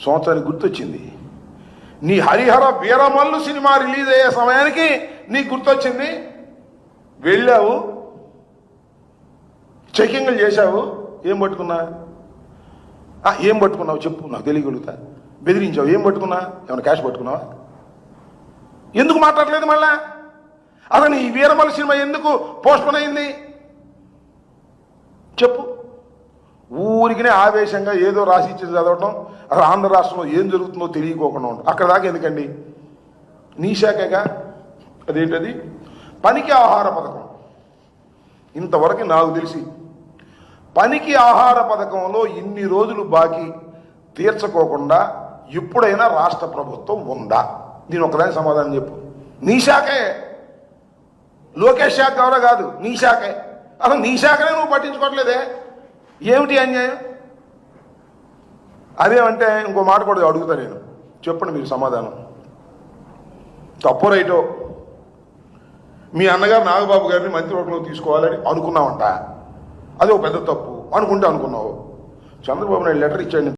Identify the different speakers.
Speaker 1: సంవత్సరానికి గుర్తొచ్చింది. నీ హరిహర వీరమల్లు సినిమా రిలీజ్ అయ్యే సమయానికి నీకు గుర్తొచ్చింది. వెళ్ళావు, చెకింగ్లు చేశావు. ఏం పట్టుకున్నా? ఏం పట్టుకున్నావు చెప్పు, నాకు తెలియగలుగుతా. బెదిరించావు. ఏం పట్టుకున్నా? ఏమైనా క్యాష్ పట్టుకున్నావా? ఎందుకు మాట్లాడలేదు మళ్ళా? అసలు ఈ వీరమల్లు సినిమా ఎందుకు పోస్ట్పోన్ అయింది చెప్పు. ఊరికినే ఆవేశంగా ఏదో రాసి ఇచ్చేది చదవటం, అసలు ఆంధ్ర రాష్ట్రంలో ఏం జరుగుతుందో తెలియకోకుండా ఉంటుంది. అక్కడ దాకా ఎందుకండి? నీ శాఖగా అదేంటది పనికి ఆహార పథకం. ఇంతవరకు నాకు తెలిసి పనికి ఆహార పథకంలో ఇన్ని రోజులు బాకీ తీర్చుకోకుండా ఎప్పుడైనా రాష్ట్ర ప్రభుత్వం ఉందా? దీని ఒకదాని సమాధానం చెప్పు. నీ శాఖే, లోకేష్ శాఖ ఎవరో కాదు, నీ శాఖే. అసలు నీ శాఖనే నువ్వు పట్టించుకోవట్లేదే, ఏమిటి అన్యాయం? అదేమంటే ఇంకో మాట కూడా అడుగుతా నేను, చెప్పండి మీరు సమాధానం. తప్పో రైటో మీ అన్నగారు నాగబాబు గారిని మంత్రివర్గంలో తీసుకోవాలని అనుకున్నావంట, అది ఒక పెద్ద తప్పు అనుకుంటే అనుకున్నావు. చంద్రబాబు నాయుడు లెటర్ ఇచ్చాడు.